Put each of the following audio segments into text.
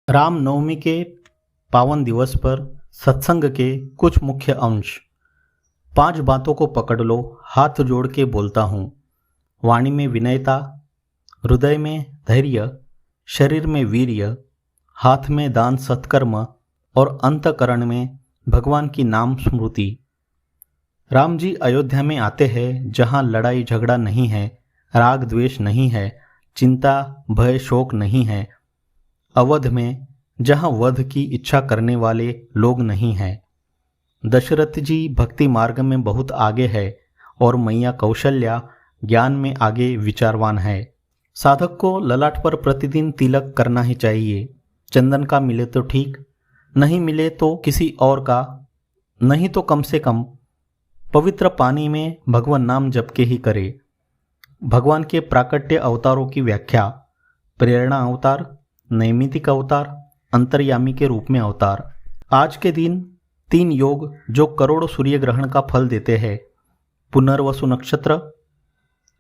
रामनवमी के पावन दिवस पर सत्संग के कुछ मुख्य अंश। 5 बातों को पकड़ लो, हाथ जोड़ के बोलता हूँ। वाणी में विनयता, हृदय में धैर्य, शरीर में वीर्य, हाथ में दान सत्कर्म और अंतकरण में भगवान की नाम स्मृति। राम जी अयोध्या में आते हैं जहाँ लड़ाई झगड़ा नहीं है, राग द्वेष नहीं है, चिंता भय शोक नहीं है। अवध में जहाँ वध की इच्छा करने वाले लोग नहीं हैं। दशरथ जी भक्ति मार्ग में बहुत आगे है और मैया कौशल्या ज्ञान में आगे विचारवान है। साधक को ललाट पर प्रतिदिन तिलक करना ही चाहिए। चंदन का मिले तो ठीक, नहीं मिले तो किसी और का, नहीं तो कम से कम पवित्र पानी में भगवान नाम जप के ही करे। भगवान के प्राकट्य अवतारों की व्याख्या: प्रेरणा अवतार, नैमितिक अवतार, अंतर्यामी के रूप में अवतार। आज के दिन 3 योग जो करोड़ों सूर्य ग्रहण का फल देते हैं: पुनर्वसु नक्षत्र,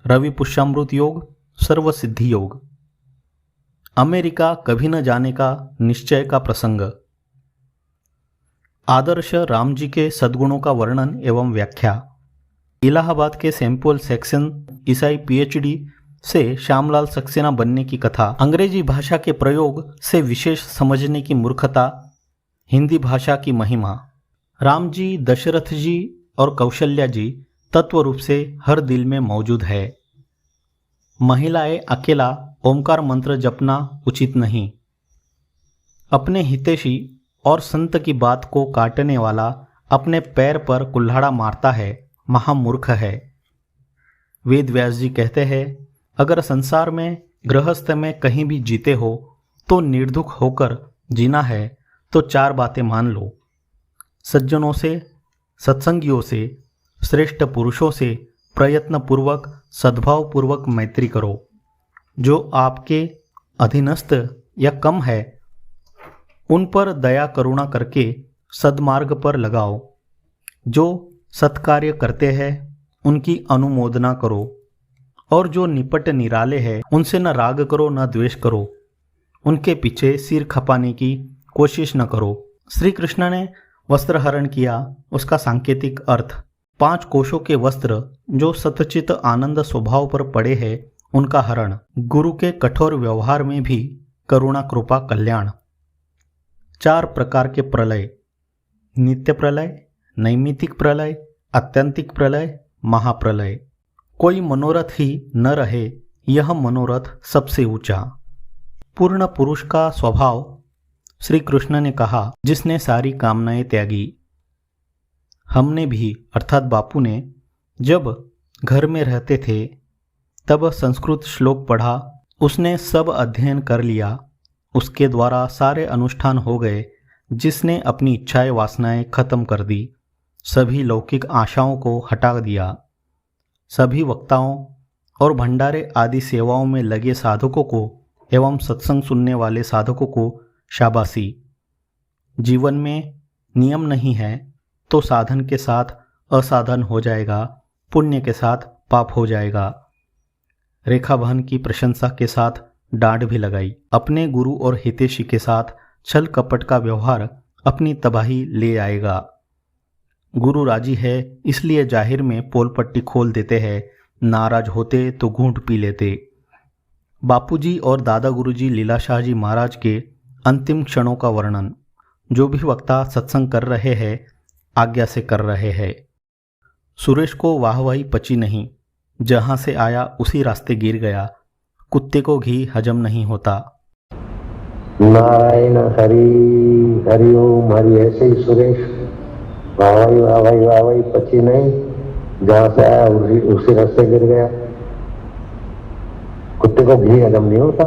रवि पुष्यामृत योग, सर्व सिद्धि योग। अमेरिका कभी न जाने का निश्चय का प्रसंग। आदर्श राम जी के सद्गुणों का वर्णन एवं व्याख्या। इलाहाबाद के सैंपल सेक्शन ईसाई पीएचडी से श्यामलाल सक्सेना बनने की कथा। अंग्रेजी भाषा के प्रयोग से विशेष समझने की मूर्खता। हिंदी भाषा की महिमा। राम जी, दशरथ जी और कौशल्या जी तत्व रूप से हर दिल में मौजूद है। महिलाएं अकेला ओमकार मंत्र जपना उचित नहीं। अपने हितैषी और संत की बात को काटने वाला अपने पैर पर कुल्हाड़ा मारता है, महामूर्ख है। वेद व्यास जी कहते हैं, अगर संसार में गृहस्थ में कहीं भी जीते हो तो निर्दुख होकर जीना है तो 4 बातें मान लो। सज्जनों से, सत्संगियों से, श्रेष्ठ पुरुषों से प्रयत्नपूर्वक सद्भावपूर्वक मैत्री करो। जो आपके अधीनस्थ या कम है उन पर दया करुणा करके सद्मार्ग पर लगाओ। जो सत्कार्य करते हैं उनकी अनुमोदना करो और जो निपट निराले हैं उनसे न राग करो न द्वेष करो। उनके पीछे सिर खपाने की कोशिश न करो। श्री कृष्ण ने वस्त्र हरण किया, उसका सांकेतिक अर्थ: 5 कोशों के वस्त्र जो सतचित आनंद स्वभाव पर पड़े हैं उनका हरण। गुरु के कठोर व्यवहार में भी करुणा कृपा कल्याण। 4 प्रकार के प्रलय: नित्य प्रलय, नैमितिक प्रलय, आत्यंतिक प्रलय, महाप्रलय। कोई मनोरथ ही न रहे, यह मनोरथ सबसे ऊंचा। पूर्ण पुरुष का स्वभाव श्री कृष्ण ने कहा, जिसने सारी कामनाएं त्यागी। हमने भी अर्थात बापू ने जब घर में रहते थे तब संस्कृत श्लोक पढ़ा, उसने सब अध्ययन कर लिया, उसके द्वारा सारे अनुष्ठान हो गए। जिसने अपनी इच्छाएं वासनाएं खत्म कर दी, सभी लौकिक आशाओं को हटा दिया। सभी वक्ताओं और भंडारे आदि सेवाओं में लगे साधकों को एवं सत्संग सुनने वाले साधकों को शाबाशी। जीवन में नियम नहीं है तो साधन के साथ असाधन हो जाएगा, पुण्य के साथ पाप हो जाएगा। रेखा बहन की प्रशंसा के साथ डांट भी लगाई। अपने गुरु और हितैषी के साथ छल कपट का व्यवहार अपनी तबाही ले आएगा। गुरु राजी है इसलिए जाहिर में पोल पट्टी खोल देते हैं, नाराज होते तो घूंट पी लेते। बापूजी और दादा गुरुजी लीलाशाह जी महाराज के अंतिम क्षणों का वर्णन। जो भी वक्ता सत्संग कर रहे हैं आज्ञा से कर रहे हैं। सुरेश को वाहवाही पची नहीं, जहां से आया उसी रास्ते गिर गया। कुत्ते को घी हजम नहीं होता। नारायण हरि हरि ओम हरि। ऐसे ही सुरेश वाहवाही पची नहीं, जहां से आया उसी रास्ते गिर गया। कुत्ते को घी हजम नहीं होता।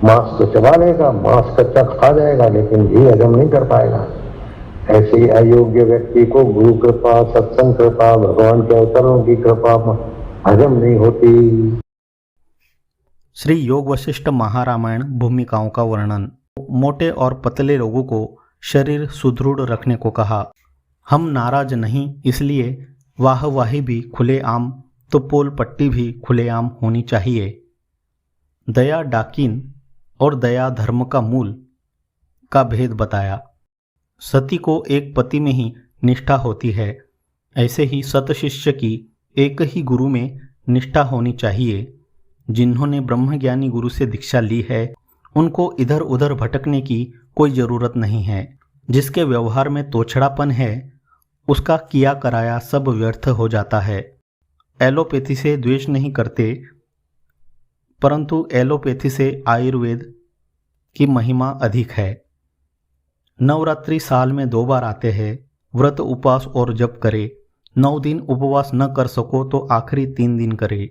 मांस तो चबा लेगा, मांस कच्चा खा जाएगा, लेकिन घी हजम नहीं कर पाएगा। ऐसे ही अयोग्य व्यक्ति को गुरु कृपा, सत्संग कृपा, भगवान के अवतारों की कृपा हजम नहीं होती। श्री योग वशिष्ठ महारामायण भूमिकाओं का वर्णन। मोटे और पतले लोगों को शरीर सुदृढ़ रखने को कहा। हम नाराज नहीं, इसलिए वाहवाही भी खुलेआम तो पोल पट्टी भी खुलेआम होनी चाहिए। दया डाकिन और दया धर्म का मूल का भेद बताया। सती को एक पति में ही निष्ठा होती है, ऐसे ही सत शिष्य की एक ही गुरु में निष्ठा होनी चाहिए। जिन्होंने ब्रह्मज्ञानी गुरु से दीक्षा ली है उनको इधर उधर भटकने की कोई ज़रूरत नहीं है। जिसके व्यवहार में तोछड़ापन है उसका किया कराया सब व्यर्थ हो जाता है। एलोपैथी से द्वेष नहीं करते, परंतु एलोपैथी से आयुर्वेद की महिमा अधिक है। नवरात्रि साल में 2 बार आते हैं। व्रत उपवास और जप करे। 9 दिन उपवास न कर सको तो आखिरी 3 दिन करे।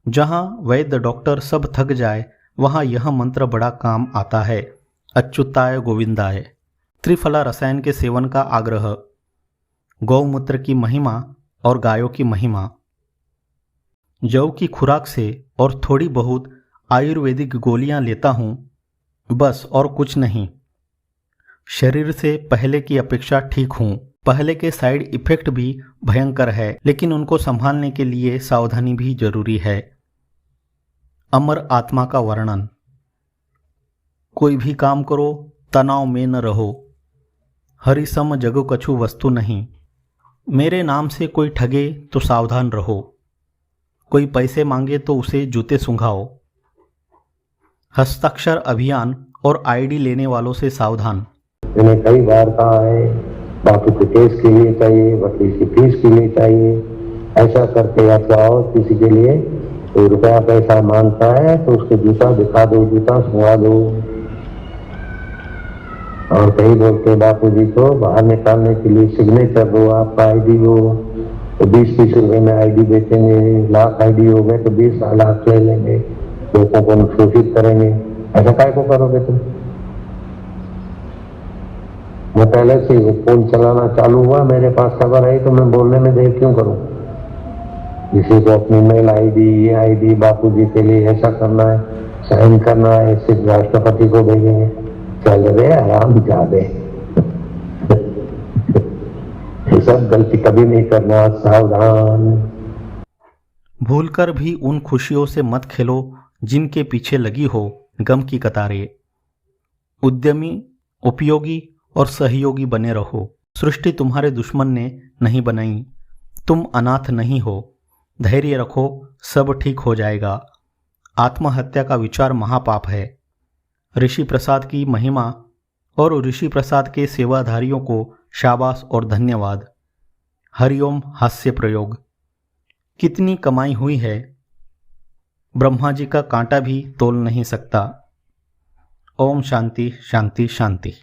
जहाँ वैद्य डॉक्टर सब थक जाए वहाँ यह मंत्र बड़ा काम आता है। अच्युताय गोविंदाय। त्रिफला रसायन के सेवन का आग्रह। गौमूत्र की महिमा और गायों की महिमा। जौ की खुराक से और थोड़ी बहुत आयुर्वेदिक गोलियां लेता हूँ, बस और कुछ नहीं। शरीर से पहले की अपेक्षा ठीक हूँ। पहले के साइड इफेक्ट भी भयंकर है, लेकिन उनको संभालने के लिए सावधानी भी जरूरी है। अमर आत्मा का वर्णन। कोई भी काम करो तनाव में न रहो। हरिसम जगो कछु वस्तु नहीं। मेरे नाम से कोई ठगे तो सावधान रहो। कोई पैसे मांगे तो उसे जूते सुंघाओ। हस्ताक्षर अभियान और आईडी लेने वालों से सावधान। मैंने कई बार कहा है, बापू के केस के लिए चाहिए, वकील की फीस के लिए चाहिए। ऐसा करके या तो आओ, किसी के लिए कोई रुपया पैसा मांगता है तो उसको जूता दिखा दो, जूता सुंघा दो। और कहीं बोलते बापू जी को बाहर निकालने के लिए सिग्नेचर दो, आपका आईडी हो तो 20-30 रुपए में आईडी बेचेंगे। लाख आईडी हो गए तो 20 लाख ले लेंगे, लोगों को शोषित करेंगे। ऐसा काय को करोगे तुम? मैं पहले से ही फोन चलाना चालू हुआ, मेरे पास खबर आई तो मैं बोलने में देर क्यों करूं? किसी को अपनी मेल आईडी, ये आईडी बापू जी के लिए ऐसा करना है, साइन करना है, सिर्फ राष्ट्रपति को भेजेंगे। चल रहे आराम जादे। ये सब गलती कभी नहीं करना, सावधान। भूलकर भी उन खुशियों से मत खेलो जिनके पीछे लगी हो गम की कतारें। उद्यमी, उपयोगी और सहयोगी बने रहो। सृष्टि तुम्हारे दुश्मन ने नहीं बनाई। तुम अनाथ नहीं हो। धैर्य रखो, सब ठीक हो जाएगा। आत्महत्या का विचार महापाप है। ऋषि प्रसाद की महिमा और ऋषि प्रसाद के सेवाधारियों को शाबाश और धन्यवाद। हरिओम हास्य प्रयोग। कितनी कमाई हुई है, ब्रह्मा जी का कांटा भी तोल नहीं सकता। ओम शांति शांति शांति।